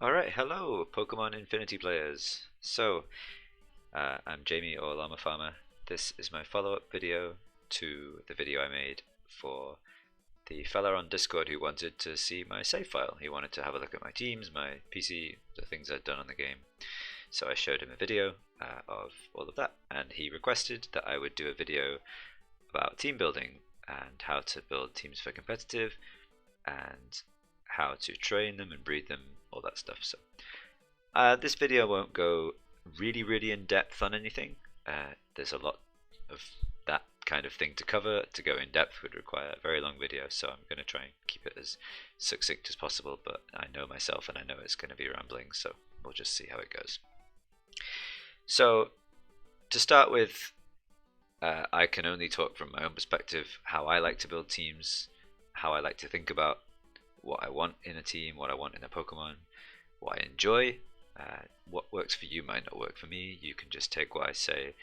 Alright, hello, Pokemon Infinity players. I'm Jamie or Llama Farmer. This is my follow-up video to the video I made for the fella on Discord who wanted to see my save file. He wanted to have a look at my teams, my PC, the things I'd done on the game. So I showed him a video of all of that, and he requested that I would do a video about team building and how to build teams for competitive and how to train them and breed them, all that stuff. So this video won't go really in depth on anything. There's a lot of that kind of thing to cover. To go in depth would require a very long video, so I'm going to try and keep it as succinct as possible, but I know myself and I know it's going to be rambling, so we'll just see how it goes. So to start with, I can only talk from my own perspective, how I like to build teams, how I like to think about what I want in a team, what I want in a Pokemon, what I enjoy. What works for you might not work for me. You can just take what I say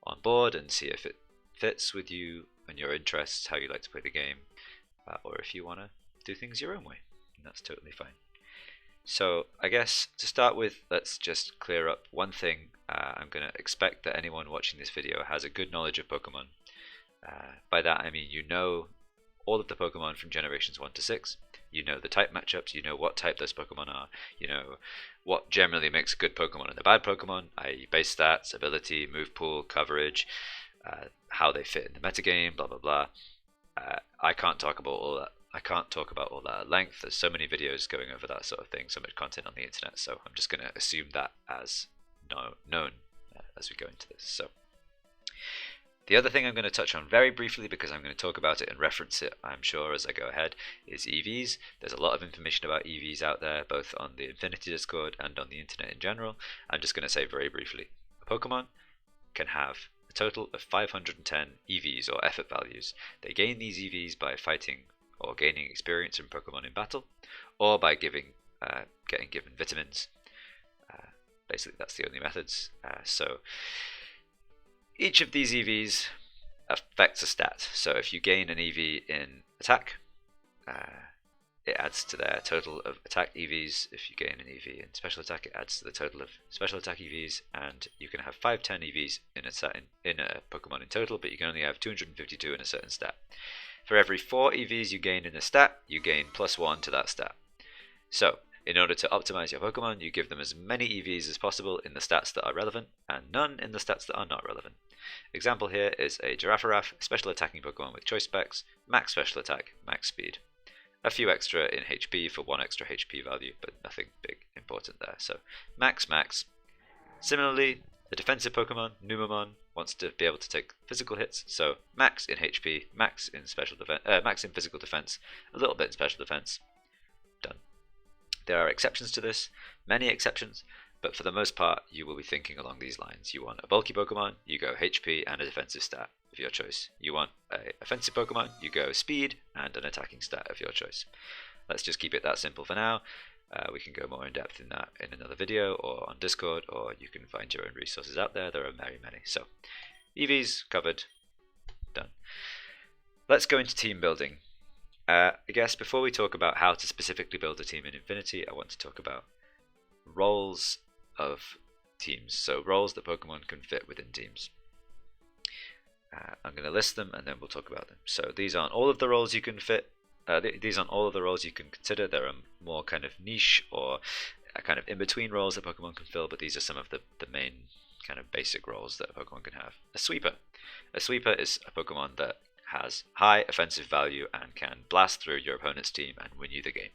on board and see if it fits with you and your interests, how you like to play the game, or if you want to do things your own way, and that's totally fine. So I guess to start with, let's just clear up one thing. I'm going to expect that anyone watching this video has a good knowledge of Pokemon. By that I mean you know all of the Pokemon from generations 1 to 6. You know the type matchups, you know what type those Pokemon are, you know what generally makes a good Pokemon and a bad Pokemon, i.e. base stats, ability, move pool, coverage, how they fit in the metagame, blah blah blah. I can't talk about all that. I can't talk about all that at length. There's so many videos going over that sort of thing, so much content on the internet, so I'm just going to assume that as known as we go into this. So the other thing I'm going to touch on very briefly, because I'm going to talk about it and reference it, I'm sure, as I go ahead, is EVs. There's a lot of information about EVs out there, both on the Infinity Discord and on the internet in general. I'm just going to say very briefly, a Pokemon can have a total of 510 EVs, or effort values. They gain these EVs by fighting or gaining experience from Pokemon in battle, or by getting given vitamins. Basically, that's the only methods. So each of these EVs affects a stat. So if you gain an EV in attack, it adds to their total of attack EVs. If you gain an EV in special attack, it adds to the total of special attack EVs. And you can have 510 EVs in a Pokemon in total, but you can only have 252 in a certain stat. For every 4 EVs you gain in a stat, you gain +1 to that stat. So in order to optimize your Pokemon, you give them as many EVs as possible in the stats that are relevant, and none in the stats that are not relevant. Example here is a Giraffarath, special attacking Pokemon with choice specs, max special attack, max speed. A few extra in HP for 1 extra HP value, but nothing big important there. So max. Similarly, the defensive Pokemon, Numemon, wants to be able to take physical hits, so max in HP, max in max in physical defense, a little bit in special defense. Done. There are exceptions to this, many exceptions, but for the most part you will be thinking along these lines. You want a bulky Pokemon, you go HP and a defensive stat of your choice. You want an offensive Pokemon, you go speed and an attacking stat of your choice. Let's just keep it that simple for now. We can go more in depth in that in another video or on Discord, or you can find your own resources out there. There are many. So EVs covered, done. Let's go into team building. I guess before we talk about how to specifically build a team in Infinity, I want to talk about roles of teams. So roles that Pokemon can fit within teams. I'm going to list them and then we'll talk about them. So these aren't all of the roles you can fit. These aren't all of the roles you can consider. There are more kind of niche or kind of in-between roles that Pokemon can fill, but these are some of the main kind of basic roles that a Pokemon can have. A sweeper. A sweeper is a Pokemon that has high offensive value and can blast through your opponent's team and win you the game.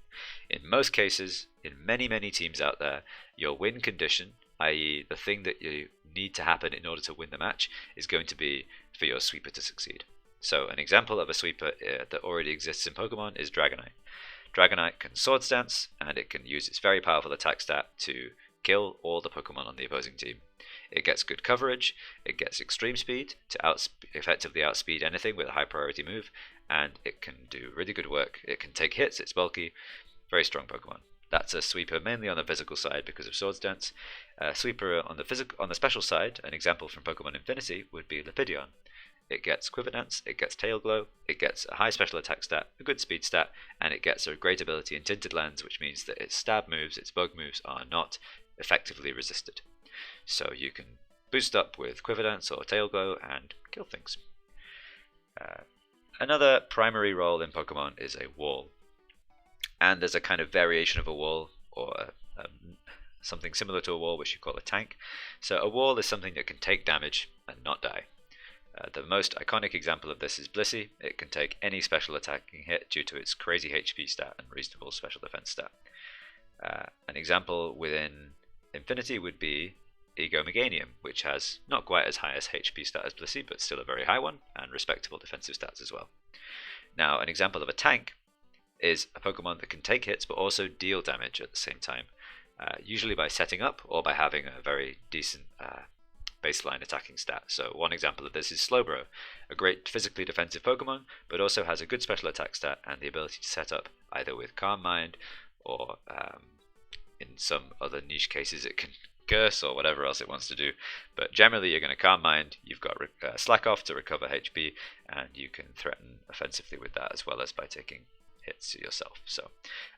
In most cases, in many teams out there, your win condition, i.e. the thing that you need to happen in order to win the match, is going to be for your sweeper to succeed. So an example of a sweeper that already exists in Pokemon is Dragonite. Dragonite can Swords Dance, and it can use its very powerful attack stat to kill all the Pokemon on the opposing team. It gets good coverage, it gets extreme speed to effectively outspeed anything with a high priority move, and it can do really good work. It can take hits, it's bulky, very strong Pokemon. That's a sweeper mainly on the physical side because of Swords Dance. Sweeper on the special side, an example from Pokemon Infinity would be Lepidion. it gets Quiver Dance, it gets Tail Glow, it gets a high special attack stat, a good speed stat, and it gets a great ability in Tinted Lens, which means that its stab moves, its bug moves, are not effectively resisted. So you can boost up with Quiver Dance or Tail Glow and kill things. Another primary role in Pokemon is a wall. And there's a kind of variation of a wall, or something similar to a wall, which you call a tank. So a wall is something that can take damage and not die. The most iconic example of this is Blissey. It can take any special attacking hit due to its crazy HP stat and reasonable special defense stat. An example within Infinity would be Ego Meganium, which has not quite as high as HP stat as Blissey, but still a very high one, and respectable defensive stats as well. Now, an example of a tank is a Pokemon that can take hits but also deal damage at the same time, usually by setting up or by having a very decent baseline attacking stat. So one example of this is Slowbro, a great physically defensive Pokemon, but also has a good special attack stat and the ability to set up either with Calm Mind or in some other niche cases it can curse or whatever else it wants to do. But generally you're going to Calm Mind, you've got Slack Off to recover HP, and you can threaten offensively with that as well as by taking hits yourself. So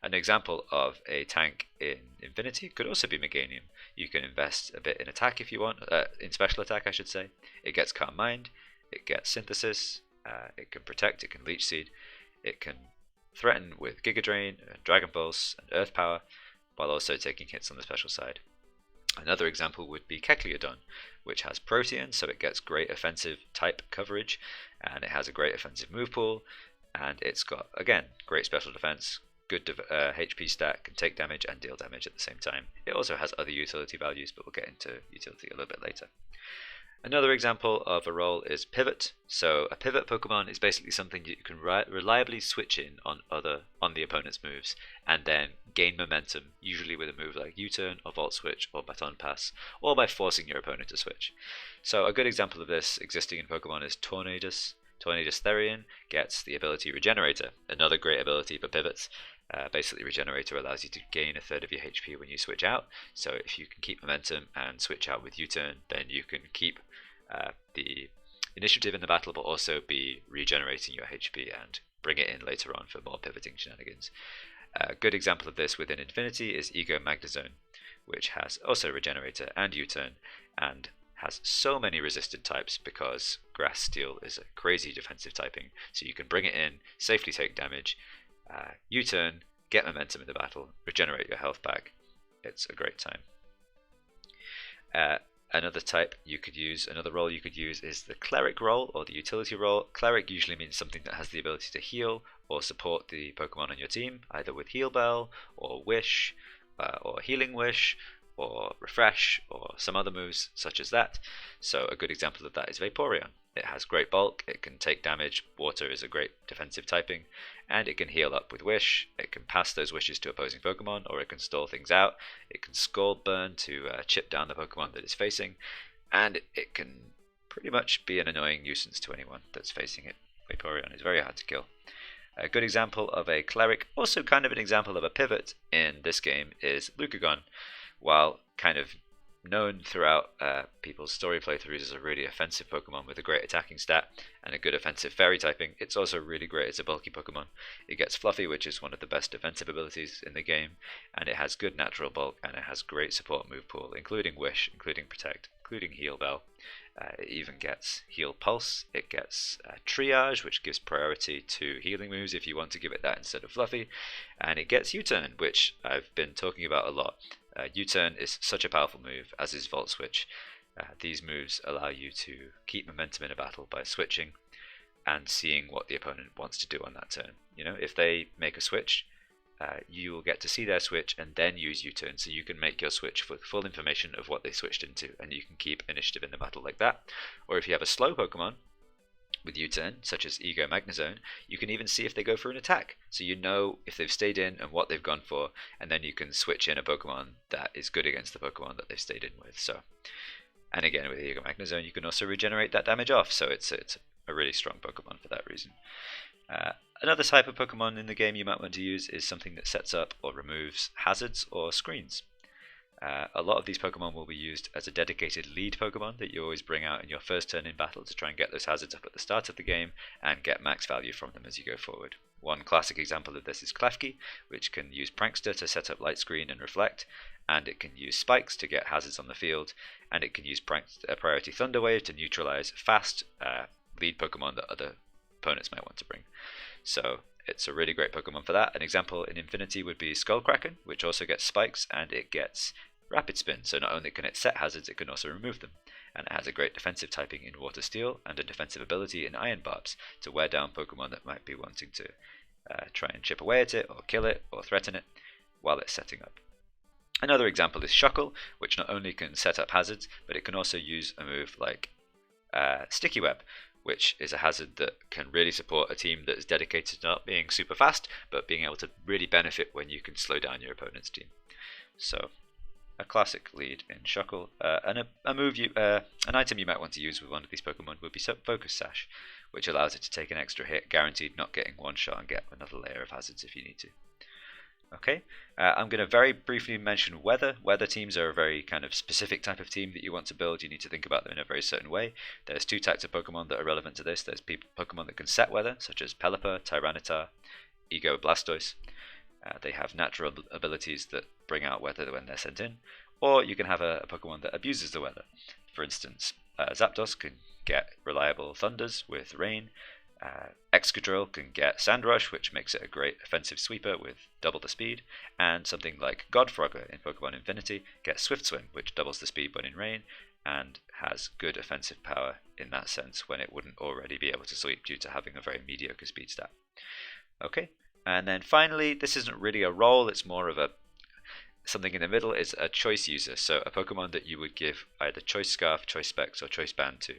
an example of a tank in Infinity could also be Meganium. You can invest a bit in attack if you want, in special attack I should say. It gets Calm Mind, it gets Synthesis, it can protect, it can Leech Seed, it can threaten with Giga Drain, Dragon Pulse and Earth Power, while also taking hits on the special side. Another example would be Kecleodon, which has Protean, so it gets great offensive type coverage, and it has a great offensive move pool, and it's got, again, great special defense, good HP stat, can take damage and deal damage at the same time. It also has other utility values, but we'll get into utility a little bit later. Another example of a role is Pivot. So a Pivot Pokemon is basically something you can reliably switch in on the opponent's moves and then gain momentum, usually with a move like U-Turn or Volt Switch or Baton Pass, or by forcing your opponent to switch. So a good example of this existing in Pokemon is Tornadus. Tornadus Therian gets the ability Regenerator, another great ability for pivots. Basically, Regenerator allows you to gain a third of your HP when you switch out. So if you can keep momentum and switch out with U-Turn, then you can keep the initiative in the battle, but also be regenerating your HP and bring it in later on for more pivoting shenanigans. A good example of this within Infinity is Ego Magnezone, which has also Regenerator and U-Turn, and has so many resisted types because Grass Steel is a crazy defensive typing, so you can bring it in, safely take damage, U-Turn, get momentum in the battle, regenerate your health back. It's a great time. Another role you could use is the Cleric role or the utility role. Cleric usually means something that has the ability to heal or support the Pokemon on your team, either with Heal Bell or Wish or Healing Wish or Refresh or some other moves such as that. So a good example of that is Vaporeon. It has great bulk, it can take damage, water is a great defensive typing, and it can heal up with Wish. It can pass those wishes to opposing Pokemon, or it can stall things out. It can Scald Burn to chip down the Pokemon that it's facing, and it can pretty much be an annoying nuisance to anyone that's facing it. Vaporeon is very hard to kill. A good example of a Cleric, also kind of an example of a pivot in this game, is Lucagon. While kind of known throughout people's story playthroughs as a really offensive Pokemon with a great attacking stat and a good offensive fairy typing, it's also really great as a bulky Pokemon. It gets Fluffy, which is one of the best defensive abilities in the game, and it has good natural bulk, and it has great support move pool, including Wish, including Protect, including Heal Bell. It even gets Heal Pulse, it gets Triage, which gives priority to healing moves if you want to give it that instead of Fluffy, and it gets U-Turn, which I've been talking about a lot. U-Turn is such a powerful move, as is Volt Switch. These moves allow you to keep momentum in a battle by switching and seeing what the opponent wants to do on that turn. You know, if they make a switch, you will get to see their switch and then use U-Turn, so you can make your switch with full information of what they switched into, and you can keep initiative in the battle like that. Or if you have a slow Pokemon with U-Turn, such as Ego Magnezone, you can even see if they go for an attack, so you know if they've stayed in and what they've gone for, and then you can switch in a Pokemon that is good against the Pokemon that they've stayed in with. So, and again with Ego Magnezone, you can also regenerate that damage off, so it's a really strong Pokemon for that reason. Another type of Pokemon in the game you might want to use is something that sets up or removes hazards or screens. A lot of these Pokemon will be used as a dedicated lead Pokemon that you always bring out in your first turn in battle to try and get those hazards up at the start of the game and get max value from them as you go forward. One classic example of this is Klefki, which can use Prankster to set up Light Screen and Reflect, and it can use Spikes to get hazards on the field, and it can use Priority Thunder Wave to neutralize fast lead Pokemon that other opponents might want to bring. So it's a really great Pokemon for that. An example in Infinity would be Skullkraken, which also gets Spikes and it gets Rapid Spin, so not only can it set hazards, it can also remove them. And it has a great defensive typing in Water Steel and a defensive ability in Iron Barbs to wear down Pokemon that might be wanting to try and chip away at it, or kill it, or threaten it while it's setting up. Another example is Shuckle, which not only can set up hazards, but it can also use a move like Sticky Web, which is a hazard that can really support a team that is dedicated to not being super fast, but being able to really benefit when you can slow down your opponent's team. So, a classic lead in Shuckle. And an item you might want to use with one of these Pokemon would be Focus Sash, which allows it to take an extra hit, guaranteed not getting one shot, and get another layer of hazards if you need to. Okay, I'm going to very briefly mention weather. Weather teams are a very kind of specific type of team that you want to build. You need to think about them in a very certain way. There's two types of Pokemon that are relevant to this. There's Pokemon that can set weather, such as Pelipper, Tyranitar, Ego, Blastoise. They have natural abilities that bring out weather when they're sent in. Or you can have a Pokemon that abuses the weather. For instance, Zapdos can get reliable thunders with rain. Excadrill can get Sand Rush, which makes it a great offensive sweeper with double the speed, and something like Godfrogger in Pokemon Infinity gets Swift Swim, which doubles the speed when in rain, and has good offensive power in that sense when it wouldn't already be able to sweep due to having a very mediocre speed stat. Okay, and then finally, this isn't really a role, it's more of something in the middle is a choice user, so a Pokemon that you would give either Choice Scarf, Choice Specs, or Choice Band to.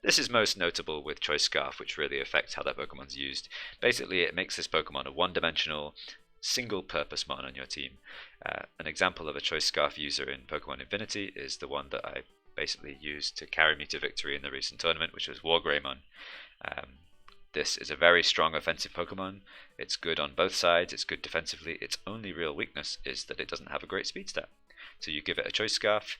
This is most notable with Choice Scarf, which really affects how that Pokemon's used. Basically, it makes this Pokemon a one-dimensional, single-purpose mon on your team. An example of a Choice Scarf user in Pokemon Infinity is the one that I basically used to carry me to victory in the recent tournament, which was Wargreymon. This is a very strong offensive Pokemon. It's good on both sides, it's good defensively. Its only real weakness is that it doesn't have a great speed stat. So you give it a Choice Scarf,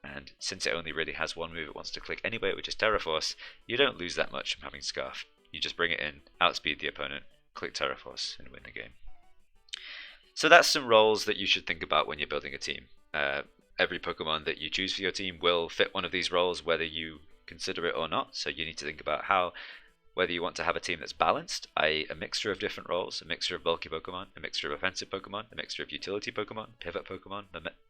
and since it only really has one move it wants to click anyway, which is Terra Force, you don't lose that much from having Scarf. You just bring it in, outspeed the opponent, click Terra Force, and win the game. So that's some roles that you should think about when you're building a team. Every Pokemon that you choose for your team will fit one of these roles, whether you consider it or not. So you need to think about whether you want to have a team that's balanced, i.e. a mixture of different roles, a mixture of bulky Pokemon, a mixture of offensive Pokemon, a mixture of utility Pokemon, pivot Pokemon,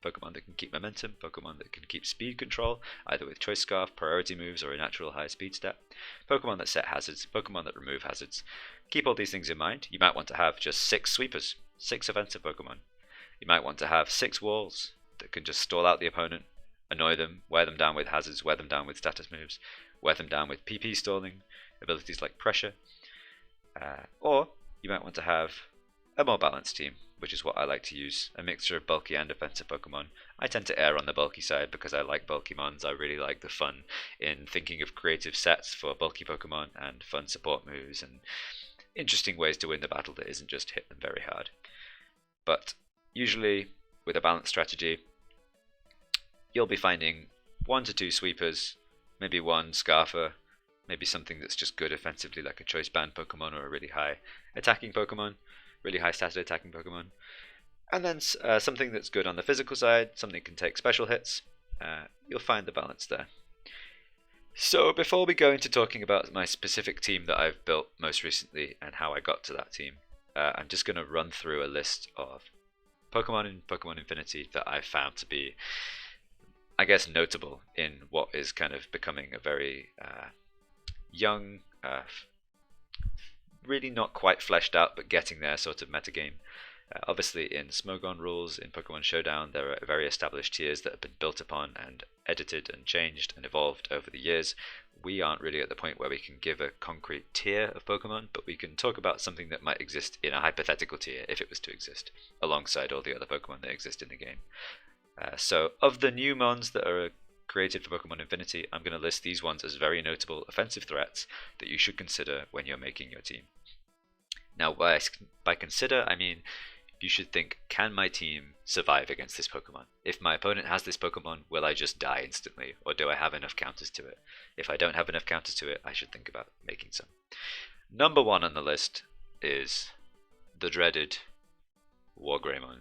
Pokemon that can keep momentum, Pokemon that can keep speed control, either with Choice Scarf, priority moves, or a natural high speed stat, Pokemon that set hazards, Pokemon that remove hazards. Keep all these things in mind. You might want to have just 6 sweepers, 6 offensive Pokemon. You might want to have 6 walls that can just stall out the opponent, annoy them, wear them down with hazards, wear them down with status moves, wear them down with PP stalling, abilities like pressure, or you might want to have a more balanced team, which is what I like to use, a mixture of bulky and offensive Pokemon. I tend to err on the bulky side because I like bulky mons. I really like the fun in thinking of creative sets for bulky Pokemon and fun support moves and interesting ways to win the battle that isn't just hit them very hard. But usually with a balanced strategy, you'll be finding 1 to 2 sweepers, maybe 1 Scarfer, maybe something that's just good offensively like a Choice Band Pokemon or a really high attacking Pokemon, really high statted attacking Pokemon. And then something that's good on the physical side, something that can take special hits. You'll find the balance there. So before we go into talking about my specific team that I've built most recently and how I got to that team, I'm just going to run through a list of Pokemon in Pokemon Infinity that I've found to be, I guess, notable in what is kind of becoming a very young, really not quite fleshed out but getting there sort of metagame. Obviously in Smogon rules, in Pokemon Showdown, there are very established tiers that have been built upon and edited and changed and evolved over the years. We aren't really at the point where we can give a concrete tier of Pokemon, but we can talk about something that might exist in a hypothetical tier if it was to exist, alongside all the other Pokemon that exist in the game. So of the new mons that are created for Pokemon Infinity, I'm going to list these ones as very notable offensive threats that you should consider when you're making your team. Now by consider, I mean you should think, can my team survive against this Pokemon? If my opponent has this Pokemon, will I just die instantly, or do I have enough counters to it? If I don't have enough counters to it, I should think about making some. Number 1 on the list is the dreaded Wargreymon.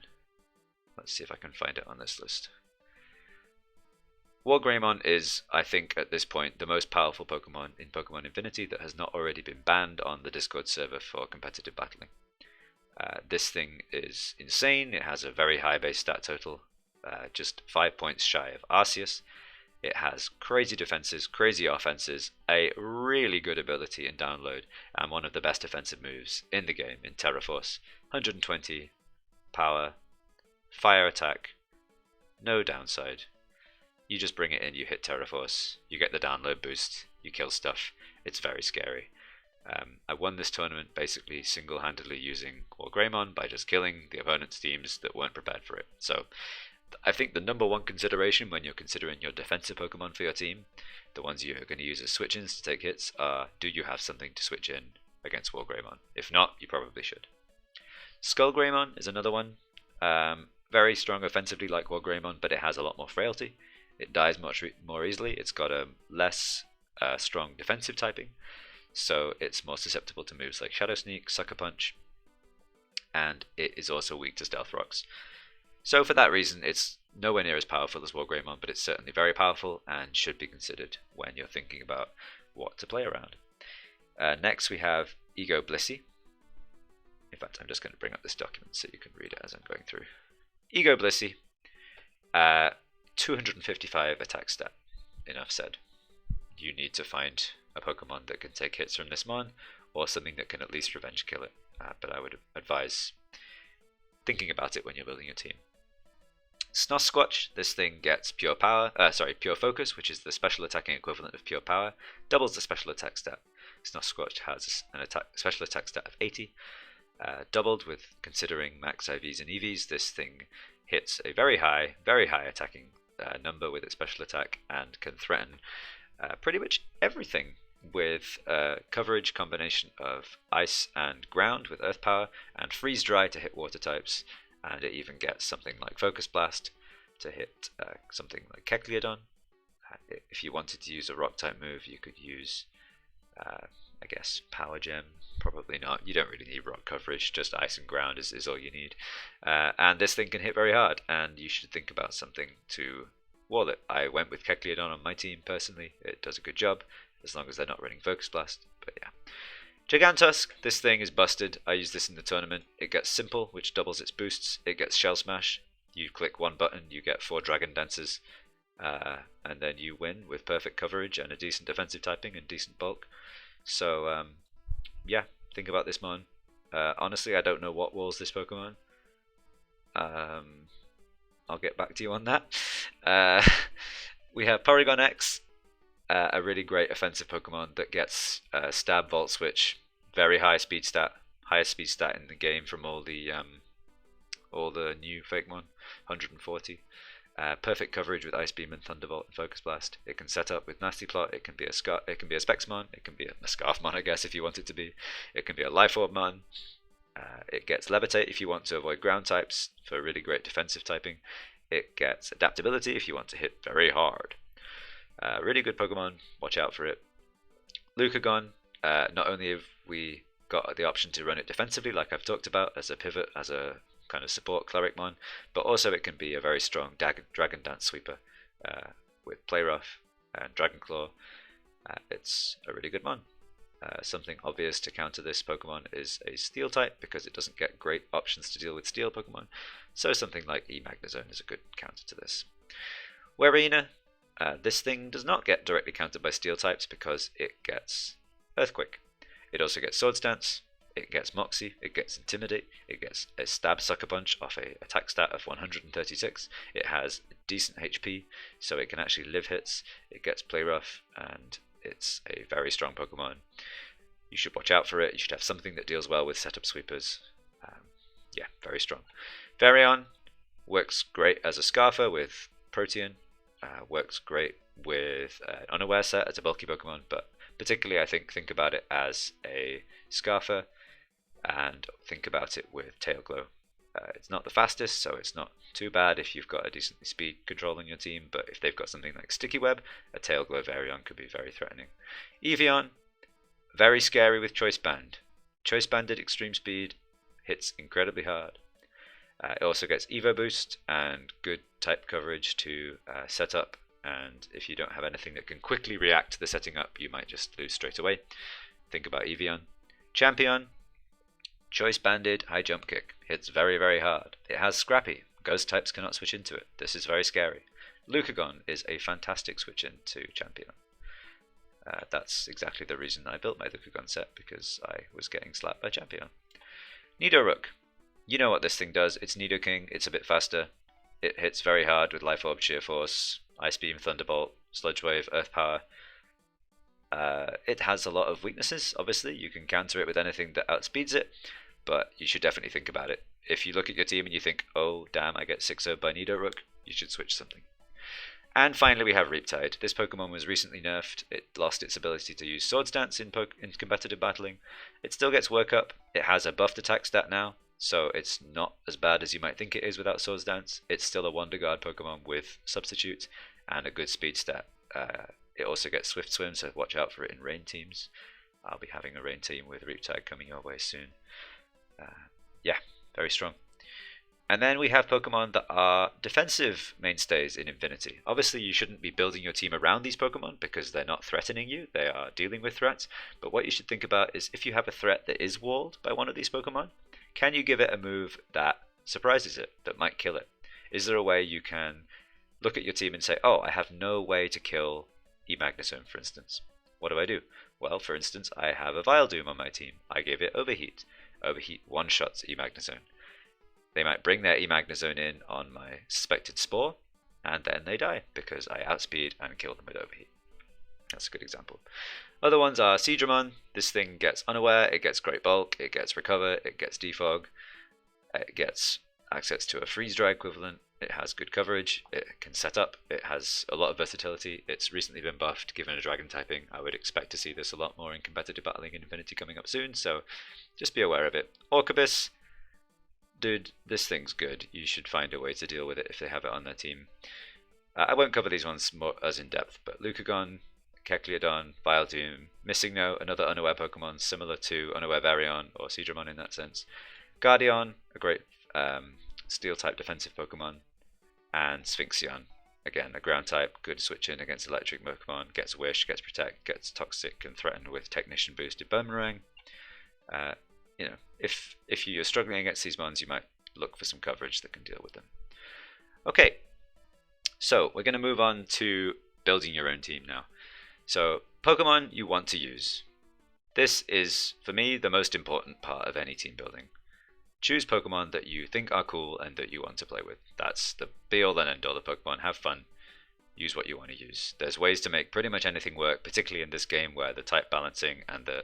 Let's see if I can find it on this list. Wargreymon is, I think, at this point, the most powerful Pokemon in Pokemon Infinity that has not already been banned on the Discord server for competitive battling. This thing is insane. It has a very high base stat total, just 5 points shy of Arceus. It has crazy defenses, crazy offenses, a really good ability in download, and one of the best defensive moves in the game in Terra Force. 120 power, fire attack, no downside. You just bring it in, you hit Terra Force, you get the download boost, you kill stuff. It's very scary. I won this tournament basically single-handedly using Wargreymon by just killing the opponent's teams that weren't prepared for it. So I think the number 1 consideration when you're considering your defensive Pokemon for your team, the ones you're going to use as switch-ins to take hits, are do you have something to switch in against Wargreymon? If not, you probably should. Skullgreymon is another one. Very strong offensively like Wargreymon, but it has a lot more frailty. It dies much more easily. It's got a less strong defensive typing, so it's more susceptible to moves like Shadow Sneak, Sucker Punch, and it is also weak to Stealth Rocks. So for that reason, it's nowhere near as powerful as Wargreymon, but it's certainly very powerful and should be considered when you're thinking about what to play around. Next we have Ego Blissey. In fact, I'm just going to bring up this document so you can read it as I'm going through. Ego Blissey, 255 attack stat. Enough said. You need to find a Pokemon that can take hits from this mon, or something that can at least revenge kill it. But I would advise thinking about it when you're building your team. Snosquatch, this thing gets pure focus, which is the special attacking equivalent of pure power, doubles the special attack stat. Snosquatch has an special attack stat of 80, doubled with considering max IVs and EVs. This thing hits a very high attacking number with its special attack and can threaten pretty much everything with a coverage combination of ice and ground with earth power, and freeze dry to hit water types, and it even gets something like Focus Blast to hit something like Kecleodon. If you wanted to use a rock type move, you could use I guess Power Gem. Probably not. You don't really need rock coverage, just ice and ground is all you need. And this thing can hit very hard, and you should think about something to wall it. I went with Kecleodon on my team personally. It does a good job, as long as they're not running Focus Blast. But yeah. Gigantusk, this thing is busted. I use this in the tournament. It gets Simple, which doubles its boosts. It gets Shell Smash. You click one button, you get 4 Dragon Dances, and then you win with perfect coverage and a decent defensive typing and decent bulk. So yeah, think about this mon. Honestly, I don't know what walls this Pokemon. I'll get back to you on that. We have Porygon X, a really great offensive Pokemon that gets Stab, Volt Switch, very high speed stat, highest speed stat in the game from all the new Fakemon, 140. Perfect coverage with Ice Beam and Thunderbolt and Focus Blast. It can set up with Nasty Plot. It can be a Spexmon. It can be a Scarfmon, I guess, if you want it to be. It can be a Life Orbmon. It gets Levitate if you want to avoid ground types for really great defensive typing. It gets Adaptability if you want to hit very hard. Really good Pokemon. Watch out for it. Lucagon. Not only have we got the option to run it defensively, like I've talked about, as a pivot, as a kind of support Clericmon, but also it can be a very strong Dragon Dance sweeper with Play Rough and Dragon Claw. It's a really good mon. Something obvious to counter this Pokemon is a Steel type, because it doesn't get great options to deal with Steel Pokemon, so something like E-Magnezone is a good counter to this. Werina, this thing does not get directly countered by Steel types because it gets Earthquake. It also gets Swords Dance, it gets Moxie, it gets Intimidate, it gets a Stab Sucker Punch off a attack stat of 136, it has decent HP, so it can actually live hits, it gets Play Rough, and it's a very strong Pokemon. You should watch out for it. You should have something that deals well with setup sweepers. Yeah, very strong. Vairion works great as a Scarfer with Protean, works great with an Unaware set as a bulky Pokemon, but particularly I think about it as a Scarfer, and think about it with Tail Glow. It's not the fastest, so it's not too bad if you've got a decently speed control on your team, but if they've got something like Sticky Web, a Tail Glow Varion could be very threatening. Evian, very scary with Choice Band. Choice Banded Extreme Speed hits incredibly hard. It also gets Evo Boost and good type coverage to set up, and if you don't have anything that can quickly react to the setting up, you might just lose straight away. Think about Evian. Champion, Choice Banded High Jump Kick, hits very, very hard. It has Scrappy, ghost types cannot switch into it. This is very scary. Lucagon is a fantastic switch into Champion. That's exactly the reason I built my Lucagon set, because I was getting slapped by Champion. Nidoruck, you know what this thing does. It's Nidoking, it's a bit faster. It hits very hard with Life Orb, Sheer Force, Ice Beam, Thunderbolt, Sludge Wave, Earth Power. It has a lot of weaknesses, obviously. You can counter it with anything that outspeeds it, but you should definitely think about it. If you look at your team and you think, oh damn, I get 6-0 by Nidoruck, you should switch something. And finally we have Riptide. This Pokemon was recently nerfed. It lost its ability to use Swords Dance in competitive battling. It still gets Work Up. It has a buffed attack stat now, so it's not as bad as you might think it is without Swords Dance. It's still a Wonder Guard Pokemon with Substitute and a good speed stat. It also gets Swift Swim, so watch out for it in rain teams. I'll be having a rain team with Riptide coming your way soon. Yeah, very strong. And then we have Pokemon that are defensive mainstays in Infinity. Obviously, you shouldn't be building your team around these Pokemon because they're not threatening you. They are dealing with threats. But what you should think about is if you have a threat that is walled by one of these Pokemon, can you give it a move that surprises it, that might kill it? Is there a way you can look at your team and say, oh, I have no way to kill Emagnezone, for instance. What do? Well, for instance, I have a Vileplume on my team. I give it Overheat. Overheat one-shots Emagnezone. They might bring their Emagnezone in on my suspected Spore, and then they die because I outspeed and kill them with Overheat. That's a good example. Other ones are Seadramon. This thing gets Unaware, it gets Great Bulk, it gets Recover, it gets Defog, it gets access to a Freeze Dry equivalent, it has good coverage, it can set up, it has a lot of versatility. It's recently been buffed given a Dragon typing. I would expect to see this a lot more in competitive battling in Infinity coming up soon, so just be aware of it. Orcobus, dude, this thing's good. You should find a way to deal with it if they have it on their team. I won't cover these ones more as in depth, but Lucagon, Kecleodon, Vileplume, Missingno, another Unaware Pokemon similar to Unaware Varion or Seadramon in that sense. Guardian, a great Steel type defensive Pokemon, and Sphinxion, again a ground type, good switch in against electric Pokemon, gets Wish, gets Protect, gets Toxic and Threaten with Technician boosted Boomerang. You know, if you're struggling against these mons, you might look for some coverage that can deal with them. Okay, so we're going to move on to building your own team now. So Pokemon you want to use. This is, for me, the most important part of any team building. Choose Pokemon that you think are cool and that you want to play with. That's the be-all and end-all of Pokemon. Have fun. Use what you want to use. There's ways to make pretty much anything work, particularly in this game where the type balancing and the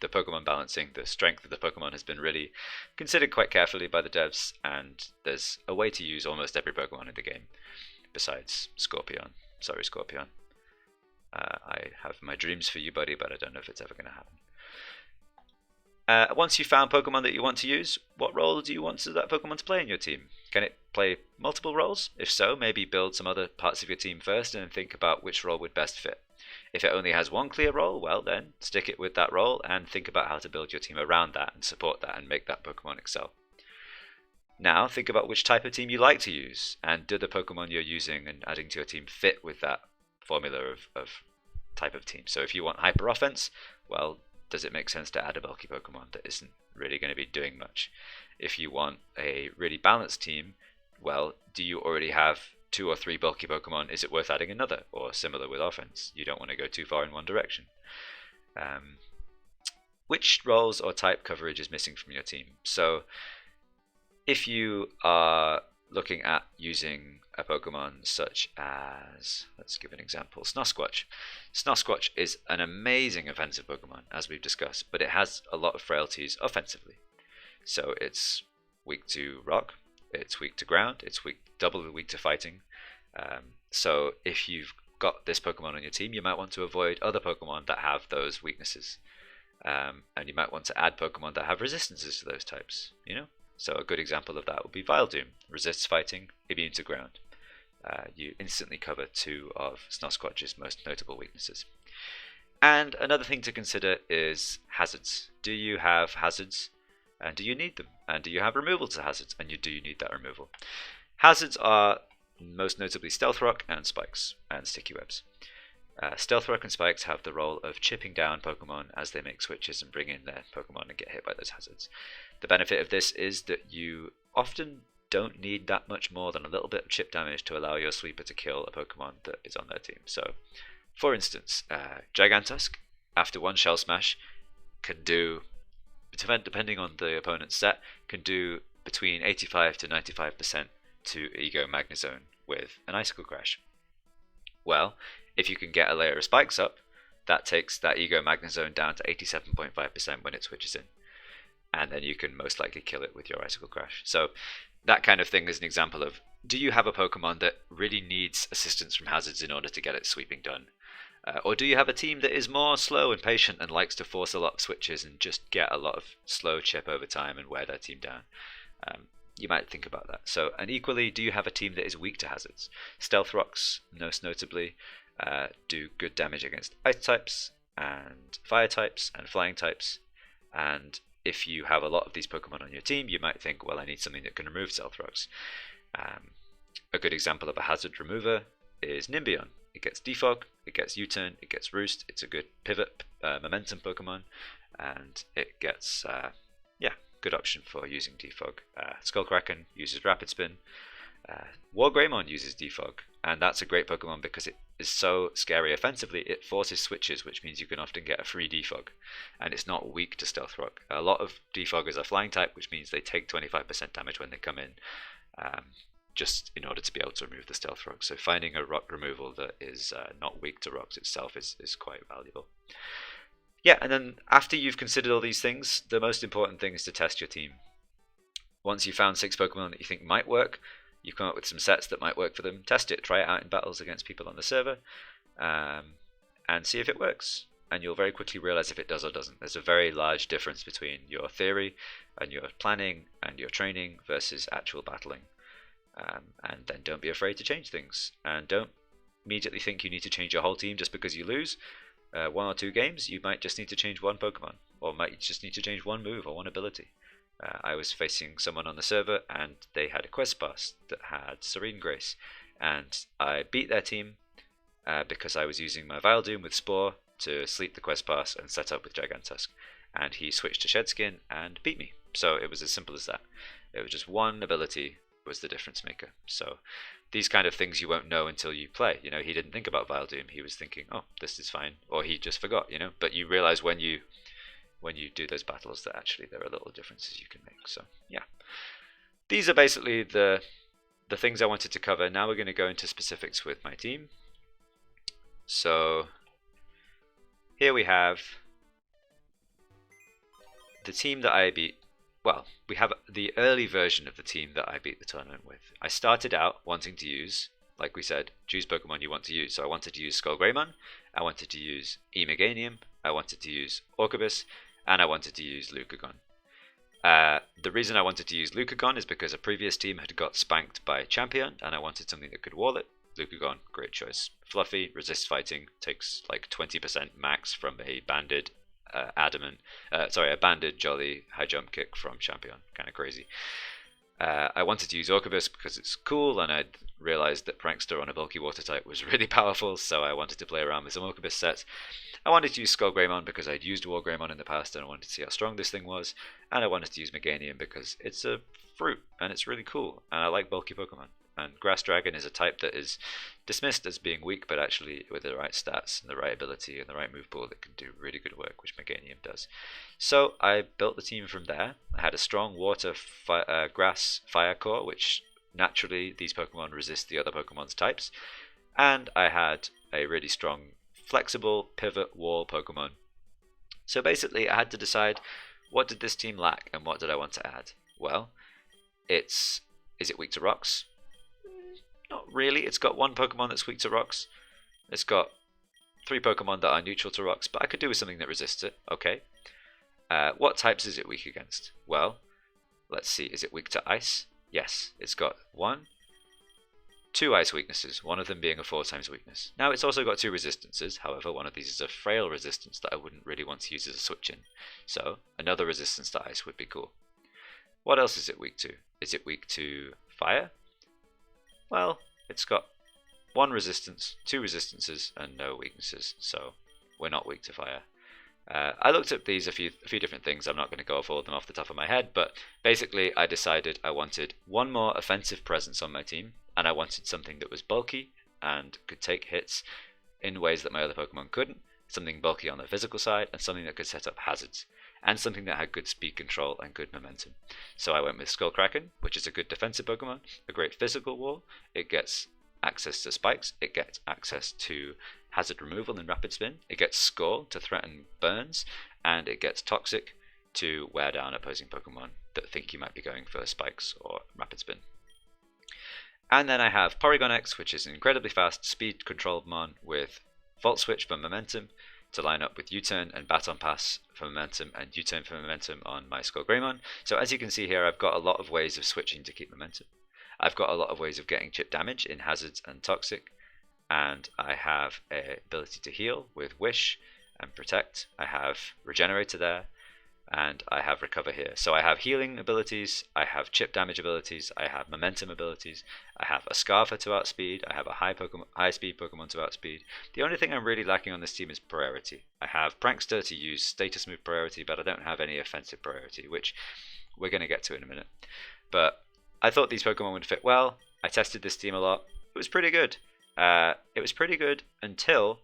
Pokemon balancing, the strength of the Pokemon has been really considered quite carefully by the devs, and there's a way to use almost every Pokemon in the game, besides Scorpion. Sorry, Scorpion. I have my dreams for you, buddy, but I don't know if it's ever going to happen. Once you've found Pokemon that you want to use, what role do you want that Pokemon to play in your team? Can it play multiple roles? If so, maybe build some other parts of your team first and then think about which role would best fit. If it only has one clear role, well then, stick it with that role and think about how to build your team around that and support that and make that Pokemon excel. Now, think about which type of team you like to use, and do the Pokemon you're using and adding to your team fit with that formula of type of team. So if you want hyper offense, well, does it make sense to add a bulky Pokemon that isn't really going to be doing much? If you want a really balanced team, well, do you already have 2 or 3 bulky Pokemon? Is it worth adding another? Or similar with offense, you don't want to go too far in one direction. Which roles or type coverage is missing from your team? So if you are looking at using a Pokemon such as, let's give an example, Snosquatch. Snosquatch is an amazing offensive Pokemon, as we've discussed, but it has a lot of frailties offensively. So it's weak to rock, it's weak to ground, it's doubly weak to fighting. So if you've got this Pokemon on your team, you might want to avoid other Pokemon that have those weaknesses. And you might want to add Pokemon that have resistances to those types, you know? So a good example of that would be Viledoom. Resists fighting, immune to ground. You instantly cover two of Snosquatch's most notable weaknesses. And another thing to consider is hazards. Do you have hazards? And do you need them? And do you have removal to hazards? And do you need that removal? Hazards are most notably Stealth Rock and Spikes and Sticky Webs. Stealth Rock and Spikes have the role of chipping down Pokemon as they make switches and bring in their Pokemon and get hit by those hazards. The benefit of this is that you often don't need that much more than a little bit of chip damage to allow your sweeper to kill a Pokemon that is on their team. So, for instance, Gigantusk, after one Shell Smash, can do, depending on the opponent's set, can do between 85 to 95% to Ego Magnezone with an Icicle Crash. Well, if you can get a layer of spikes up, that takes that Ego Magnezone down to 87.5% when it switches in. And then you can most likely kill it with your Icicle Crash. So that kind of thing is an example of, do you have a Pokemon that really needs assistance from hazards in order to get its sweeping done? Or do you have a team that is more slow and patient and likes to force a lot of switches and just get a lot of slow chip over time and wear their team down? You might think about that. So, and equally, do you have a team that is weak to hazards? Stealth Rocks, most notably, do good damage against Ice types and Fire types and Flying types. And if you have a lot of these Pokemon on your team, you might think, well, I need something that can remove Stealth Rocks. A good example of a hazard remover is Nimbion. It gets Defog, it gets U-turn, it gets Roost. It's a good pivot momentum Pokemon, and it gets good option for using Defog. Skullkraken uses Rapid Spin. Wargreymon uses Defog, and that's a great Pokemon because it is so scary offensively. It forces switches, which means you can often get a free Defog, and it's not weak to Stealth Rock. A lot of Defoggers are Flying type, which means they take 25% damage when they come in, just in order to be able to remove the Stealth Rock. So finding a rock removal that is not weak to rocks itself is quite valuable. Yeah, and then after you've considered all these things, the most important thing is to test your team. Once you've found 6 Pokemon that you think might work, you've come up with some sets that might work for them, test it, try it out in battles against people on the server, and see if it works. And you'll very quickly realize if it does or doesn't. There's a very large difference between your theory and your planning and your training versus actual battling. And then don't be afraid to change things. And don't immediately think you need to change your whole team just because you lose 1 or 2 games. You might just need to change one Pokemon, or might just need to change one move or one ability. I was facing someone on the server and they had a quest pass that had Serene Grace, and I beat their team because I was using my Viledoom with Spore to sleep the quest pass and set up with Gigantusk, and he switched to Shedskin and beat me. So it was as simple as that. It was just one ability was the difference maker. So these kind of things you won't know until you play. You know, he didn't think about Viledoom. He was thinking, oh, this is fine, or he just forgot. You know, but you realize when you do those battles that actually there are little differences you can make. So yeah, these are basically the things I wanted to cover. Now we're going to go into specifics with my team. So here we have the team that I beat. Well, we have the early version of the team that I beat the tournament with. I started out wanting to use, like we said, choose Pokemon you want to use. So I wanted to use Skullgreymon, I wanted to use Meganium, I wanted to use Orcobus, and I wanted to use Lucagon. The reason I wanted to use Lucagon is because a previous team had got spanked by Champion, and I wanted something that could wall it. Lucagon, great choice. Fluffy, resists fighting, takes like 20% max from a banded a banded Jolly high jump kick from Champion. Kind of crazy. I wanted to use Orcobus because it's cool, and I'd realized that Prankster on a bulky water type was really powerful, so I wanted to play around with some Orcobus sets. I wanted to use Skullgreymon because I'd used Wargreymon in the past and I wanted to see how strong this thing was, and I wanted to use Meganium because it's a fruit and it's really cool, and I like bulky Pokemon. And Grass Dragon is a type that is dismissed as being weak, but actually with the right stats and the right ability and the right move pool, it can do really good work, which Meganium does. So I built the team from there. I had a strong water, grass, fire core, which naturally these Pokemon resist the other Pokemon's types. And I had a really strong, flexible, pivot wall Pokemon. So basically I had to decide, what did this team lack and what did I want to add? Well, is it weak to rocks? Not really. It's got 1 Pokemon that's weak to rocks. It's got 3 Pokemon that are neutral to rocks, but I could do with something that resists it. Okay. What types is it weak against? Well, Let's see, is it weak to ice? Yes, it's got 2 ice weaknesses, one of them being a 4 times weakness. Now it's also got 2 resistances, however one of these is a frail resistance that I wouldn't really want to use as a switch in. So another resistance to ice would be cool. What else is it weak to? Is it weak to fire? Well, it's got 1 resistance, 2 resistances, and no weaknesses, so we're not weak to fire. I looked at these a few different things. I'm not going to go over all of them off the top of my head, but basically I decided I wanted 1 more offensive presence on my team, and I wanted something that was bulky and could take hits in ways that my other Pokemon couldn't, something bulky on the physical side, and something that could set up hazards, and something that had good speed control and good momentum. So I went with Skullkraken, which is a good defensive Pokemon, a great physical wall. It gets access to spikes, it gets access to hazard removal and rapid spin, it gets Score to threaten burns, and it gets Toxic to wear down opposing Pokemon that think you might be going for spikes or rapid spin. And then I have Porygon X, which is an incredibly fast speed control mon with Volt Switch for momentum to line up with U-Turn and Baton Pass for momentum and U-Turn for momentum on my Skullgreymon. So as you can see here, I've got a lot of ways of switching to keep momentum. I've got a lot of ways of getting chip damage in hazards and toxic, and I have a ability to heal with Wish and Protect. I have Regenerator there, and I have Recover here. So I have healing abilities, I have chip damage abilities, I have momentum abilities, I have a Scarfer to outspeed, I have a high speed Pokemon to outspeed. The only thing I'm really lacking on this team is priority. I have Prankster to use status move priority, but I don't have any offensive priority, which we're going to get to in a minute. But I thought these Pokemon would fit well. I tested this team a lot. It was pretty good. It was pretty good until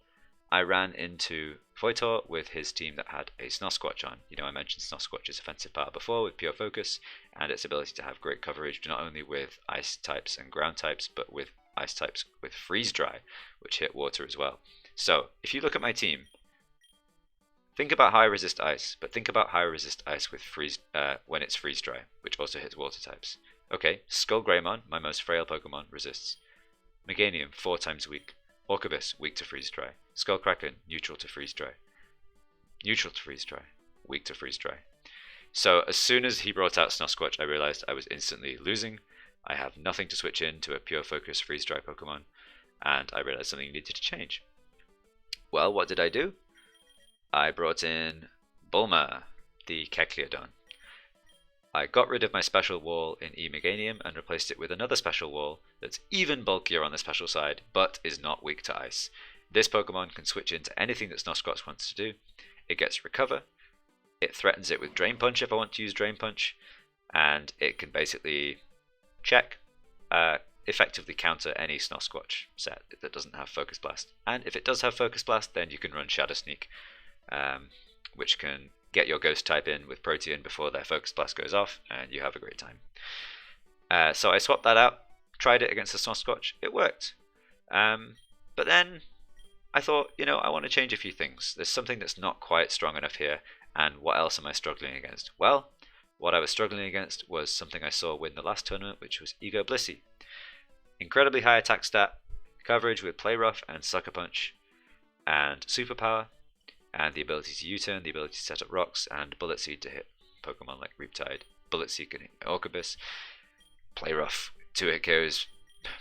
I ran into Voitor with his team that had a Snosquatch on. You know, I mentioned Snosquatch's offensive power before with Pure Focus and its ability to have great coverage not only with ice types and ground types, but with ice types with Freeze Dry, which hit water as well. So if you look at my team, think about how I resist ice, but think about how I resist ice with when it's Freeze Dry, which also hits water types. Okay, Skullgreymon, my most frail Pokemon, resists. Meganium, 4 times weak. Orcobus, weak to Freeze Dry. Skullkraken, neutral to Freeze Dry. Neutral to Freeze Dry. Weak to Freeze Dry. So as soon as he brought out Snosquatch, I realized I was instantly losing. I have nothing to switch in to a Pure Focus Freeze Dry Pokemon, and I realized something needed to change. Well, what did I do? I brought in Bulma, the Kecleodon. I got rid of my special wall in E-Meganium and replaced it with another special wall that's even bulkier on the special side, but is not weak to ice. This Pokemon can switch into anything that Snosquatch wants to do. It gets Recover, it threatens it with Drain Punch if I want to use Drain Punch, and it can basically effectively counter any Snosquatch set that doesn't have Focus Blast. And if it does have Focus Blast, then you can run Shadow Sneak, which can get your Ghost type in with Protean before their Focus Blast goes off, and you have a great time. So I swapped that out, tried it against the Snosquatch, it worked. But then I thought, you know, I want to change a few things. There's something that's not quite strong enough here, and what else am I struggling against? Well, what I was struggling against was something I saw win the last tournament, which was Ego Blissey. Incredibly high attack stat, coverage with Play Rough and Sucker Punch, and Superpower, and the ability to U-turn, the ability to set up rocks, and Bullet Seed to hit Pokemon like Riptide. Bullet Seed can hit Orcobus. Play Rough to it goes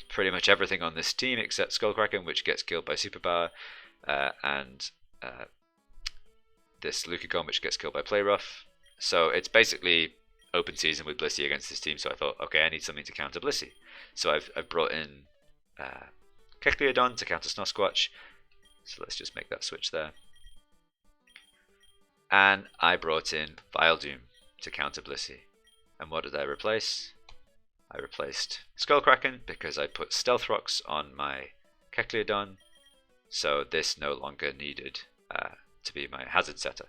pretty much everything on this team except Skullkraken, which gets killed by Superpower, and this Lucagon, which gets killed by Play Rough. So it's basically open season with Blissey against this team, so I thought, okay, I need something to counter Blissey. So I've brought in Kecleodon to counter Snosquatch, so let's just make that switch there. And I brought in Viledoom to counter Blissey. And what did I replace? I replaced Skullkraken because I put Stealth Rocks on my Kecleodon, so this no longer needed to be my hazard setter.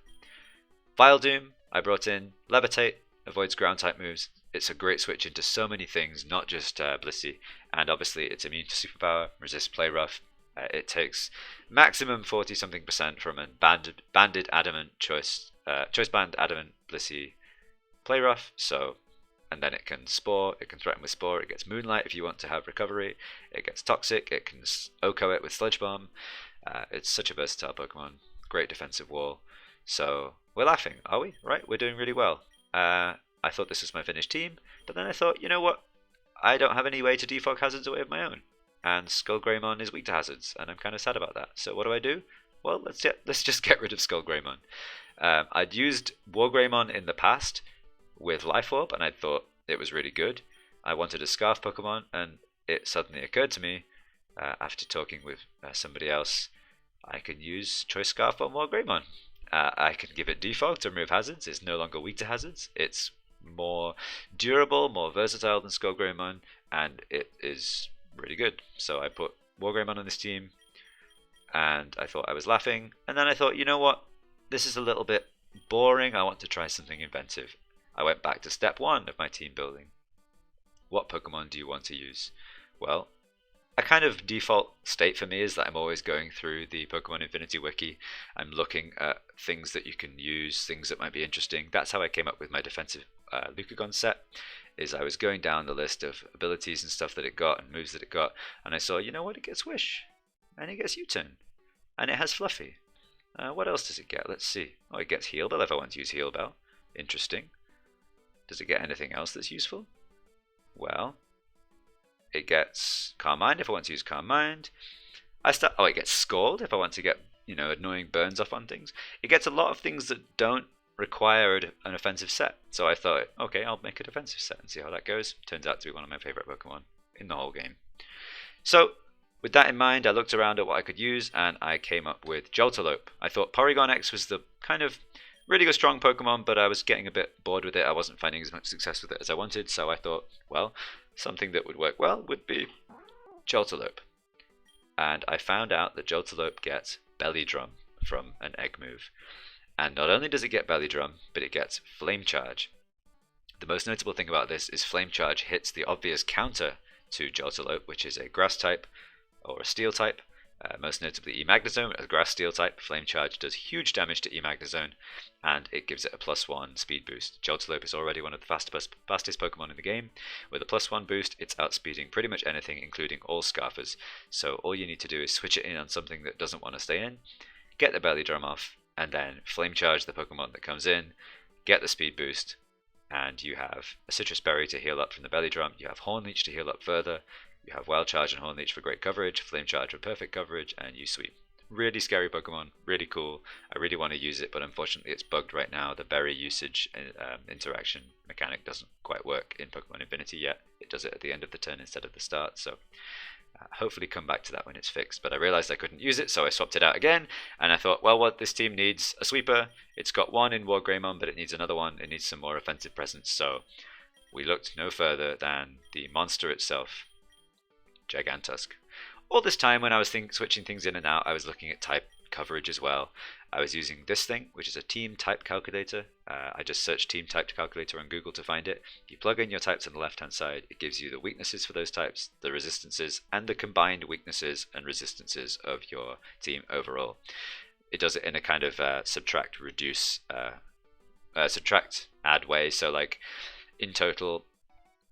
Viledoom, I brought in Levitate, avoids ground type moves. It's a great switch into so many things, not just Blissey, and obviously it's immune to Superpower, resists Play Rough. It takes maximum 40-something% from a banded adamant choice band adamant Blissey Play Rough, so, and then it can Spore, it can threaten with Spore, it gets Moonlight if you want to have recovery, it gets Toxic, it can Oko it with Sludge Bomb. It's such a versatile Pokemon, great defensive wall. So we're laughing, are we? Right, we're doing really well. I thought this was my finished team, but then I thought, you know what? I don't have any way to defog hazards away of my own, and Skullgreymon is weak to hazards, and I'm kind of sad about that. So what do? Well, let's just get rid of Skullgreymon. I'd used Wargreymon in the past with Life Orb, and I thought it was really good. I wanted a Scarf Pokemon, and it suddenly occurred to me, after talking with somebody else, I can use Choice Scarf on Wargreymon. I can give it defog to remove hazards. It's no longer weak to hazards. It's more durable, more versatile than Skullgreymon, and it is really good. So I put Wargreymon on this team, and I thought I was laughing, and then I thought, you know what? This is a little bit boring. I want to try something inventive. I went back to step 1 of my team building. What Pokemon do you want to use? Well, a kind of default state for me is that I'm always going through the Pokemon Infinity Wiki. I'm looking at things that you can use, things that might be interesting. That's how I came up with my defensive Lucagon set, is I was going down the list of abilities and stuff that it got and moves that it got, and I saw, you know what, it gets Wish, and it gets U-Turn, and it has Fluffy. What else does it get? Let's see. Oh, it gets Heal Bell if I want to use Heal Bell. Interesting. Does it get anything else that's useful? Well, it gets Calm Mind if I want to use Calm Mind. Oh, it gets Scald if I want to get, annoying burns off on things. It gets a lot of things that don't require an offensive set. So I thought, okay, I'll make a defensive set and see how that goes. Turns out to be one of my favorite Pokemon in the whole game. So, with that in mind, I looked around at what I could use, and I came up with Joltelope. I thought Porygon X was the kind of really good strong Pokemon, but I was getting a bit bored with it. I wasn't finding as much success with it as I wanted, so I thought, well, something that would work well would be Joltelope. And I found out that Joltelope gets Belly Drum from an egg move. And not only does it get Belly Drum, but it gets Flame Charge. The most notable thing about this is Flame Charge hits the obvious counter to Joltelope, which is a Grass type or a Steel type. Most notably E-Magnezone, a Grass Steel type. Flame Charge does huge damage to E-Magnezone, and it gives it a +1 speed boost. Joltelope is already one of the fastest Pokemon in the game. With a +1 boost, it's outspeeding pretty much anything, including all Scarfers. So all you need to do is switch it in on something that doesn't want to stay in, get the Belly Drum off, and then Flame Charge the Pokemon that comes in, get the speed boost, and you have a Citrus Berry to heal up from the Belly Drum, you have Horn Leech to heal up further, you have Wild Charge and Horn Leech for great coverage, Flame Charge for perfect coverage, and you sweep. Really scary Pokemon, really cool. I really want to use it, but unfortunately it's bugged right now. The berry usage interaction mechanic doesn't quite work in Pokemon Infinity yet. It does it at the end of the turn instead of the start, so hopefully come back to that when it's fixed. But I realized I couldn't use it, so I swapped it out again, and I thought, well, what this team needs a sweeper. It's got one in Wargreymon, but it needs another one. It needs some more offensive presence, so we looked no further than the monster itself, Gigantusk. All this time when I was switching things in and out, I was looking at type coverage as well. I was using this thing, which is a team type calculator. I just searched team type calculator on Google to find it. You plug in your types on the left hand side, it gives you the weaknesses for those types, the resistances, and the combined weaknesses and resistances of your team overall. It does it in a kind of subtract, add way. So like in total,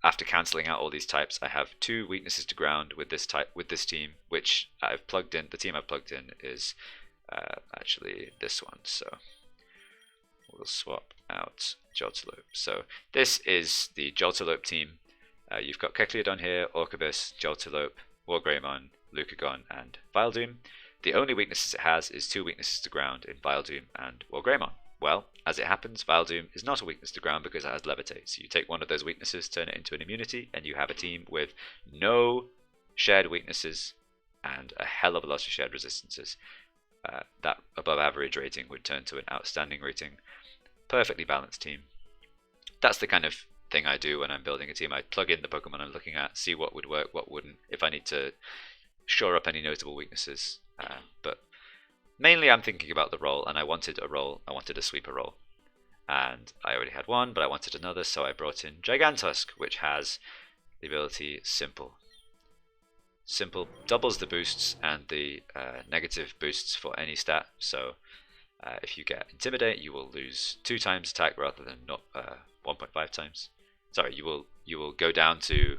after cancelling out all these types, I have 2 weaknesses to ground with this team, which I've plugged in. The team I've plugged in is actually this one, so we'll swap out Joltelope. So this is the Joltelope team. You've got Kecleodon here, Orcobus, Joltelope, Wargreymon, Lucagon, and Viledoom. The only weaknesses it has is 2 weaknesses to ground in Viledoom and Wargreymon. Well, as it happens, Viledoom is not a weakness to ground because it has Levitate. So you take one of those weaknesses, turn it into an immunity, and you have a team with no shared weaknesses and a hell of a lot of shared resistances. That above average rating would turn to an outstanding rating. Perfectly balanced team. That's the kind of thing I do when I'm building a team. I plug in the Pokemon I'm looking at, see what would work, what wouldn't, if I need to shore up any notable weaknesses. But mainly I'm thinking about the role, and I wanted a sweeper role. And I already had one, but I wanted another, so I brought in Gigantusk, which has the ability Simple. Simple doubles the boosts and the negative boosts for any stat, so if you get Intimidate, you will lose 2 times attack rather than 1.5 times. Sorry, you will go down to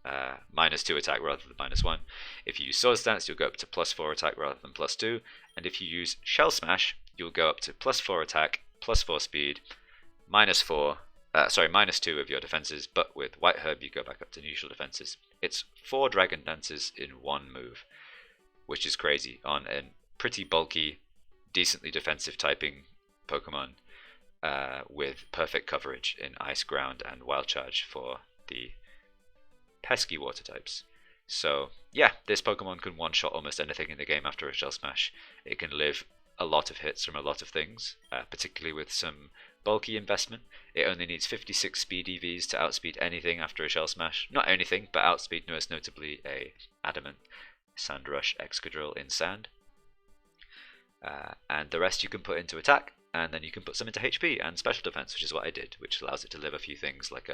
-2 attack rather than -1. If you use Sword Stance, you'll go up to +4 attack rather than +2, and if you use Shell Smash, you'll go up to +4 attack, +4 speed, -4, -2 of your defenses, but with White Herb you go back up to neutral defenses. It's 4 Dragon Dances in one move, which is crazy on a pretty bulky, decently defensive typing Pokemon with perfect coverage in Ice, Ground, and Wild Charge for the pesky water types. So yeah, this Pokemon can one-shot almost anything in the game after a Shell Smash. It can live a lot of hits from a lot of things, particularly with some bulky investment. It only needs 56 speed EVs to outspeed anything after a Shell Smash. Not anything, but outspeed most notably a Adamant, Sandrush, Excadrill in Sand. And the rest you can put into attack, and then you can put some into HP and special defense, which is what I did, which allows it to live a few things like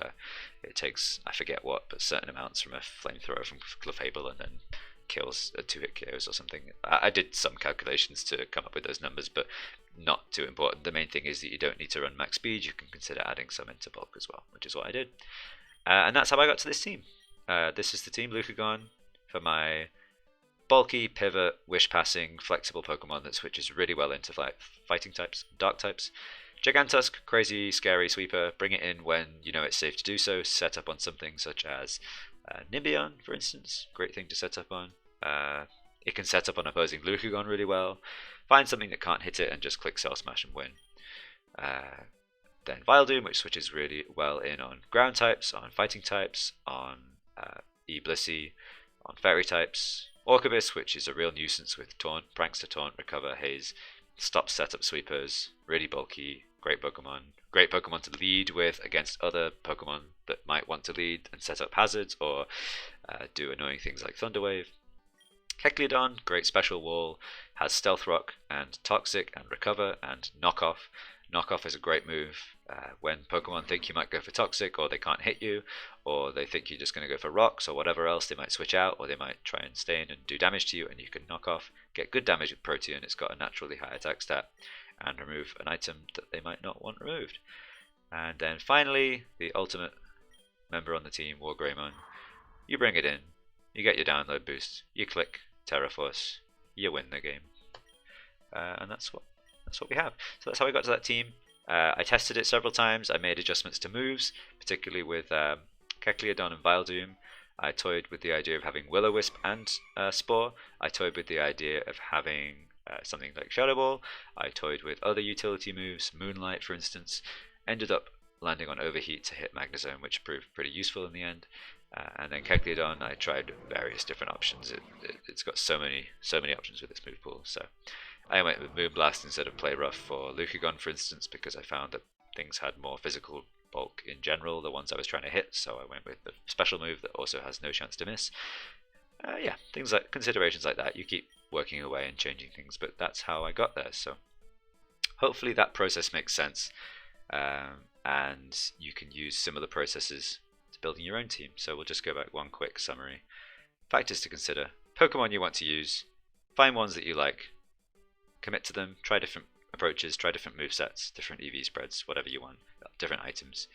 it takes, I forget what, but certain amounts from a flamethrower from Clefable and then kills 2-hit KOs or something. I did some calculations to come up with those numbers, but not too important. The main thing is that you don't need to run max speed. You can consider adding some into bulk as well, which is what I did. And that's how I got to this team. This is the team Lucagon for my bulky, pivot, wish passing, flexible Pokemon that switches really well into fighting types, dark types. Gigantusk, crazy, scary sweeper. Bring it in when you know it's safe to do so. Set up on something such as Nimbion, for instance. Great thing to set up on. It can set up on opposing Lucagon really well. Find something that can't hit it and just click Cell Smash and win. Then Vileplume, which switches really well in on ground types, on fighting types, on E-Blissey, on fairy types. Orcubus, which is a real nuisance with Taunt, Prankster, Taunt, Recover, Haze, stops setup sweepers, really bulky, great Pokemon. Great Pokemon to lead with against other Pokemon that might want to lead and set up hazards or do annoying things like Thunder Wave. Kecleodon, great special wall, has Stealth Rock and Toxic and Recover and Knock Off. Knock Off is a great move when Pokemon think you might go for Toxic or they can't hit you, or they think you're just going to go for Rocks or whatever else. They might switch out, or they might try and stay in and do damage to you, and you can Knock Off, get good damage with Protean. It's got a naturally high attack stat, and remove an item that they might not want removed. And then finally, the ultimate member on the team, Wargreymon. You bring it in, you get your download boost, you click Terra Force, you win the game. And that's what we have. So that's how we got to that team. I tested it several times. I made adjustments to moves, particularly with Kecleodon and Vileplume. I toyed with the idea of having Will-O-Wisp and Spore. I toyed with the idea of having something like Shadow Ball. I toyed with other utility moves, Moonlight for instance. Ended up landing on Overheat to hit Magnezone, which proved pretty useful in the end. And then Kecleodon, I tried various different options. It's got so many options with this move pool. So I went with Moonblast instead of Play Rough for Lucagon, for instance, because I found that things had more physical bulk in general, the ones I was trying to hit. So I went with the special move that also has no chance to miss. Yeah, things like considerations like that. You keep working away and changing things, but that's how I got there. So hopefully that process makes sense, and you can use similar processes to building your own team. So we'll just go back one quick summary. Factors to consider: Pokemon you want to use, find ones that you like, commit to them, try different approaches, try different movesets, different EV spreads, whatever you want, different items.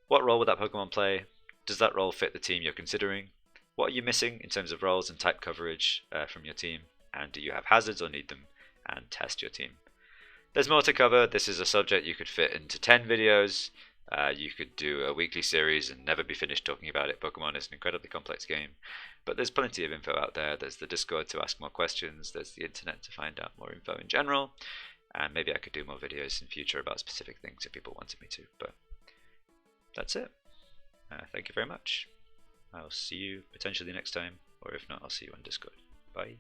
What role would that Pokemon play? Does that role fit the team you're considering? What are you missing in terms of roles and type coverage from your team? And do you have hazards or need them? And test your team. There's more to cover. This is a subject you could fit into 10 videos. You could do a weekly series and never be finished talking about it. Pokemon is an incredibly complex game, but there's plenty of info out there. There's the Discord to ask more questions. There's the internet to find out more info in general. And maybe I could do more videos in future about specific things if people wanted me to. But that's it. Thank you very much. I'll see you potentially next time, or if not, I'll see you on Discord. Bye.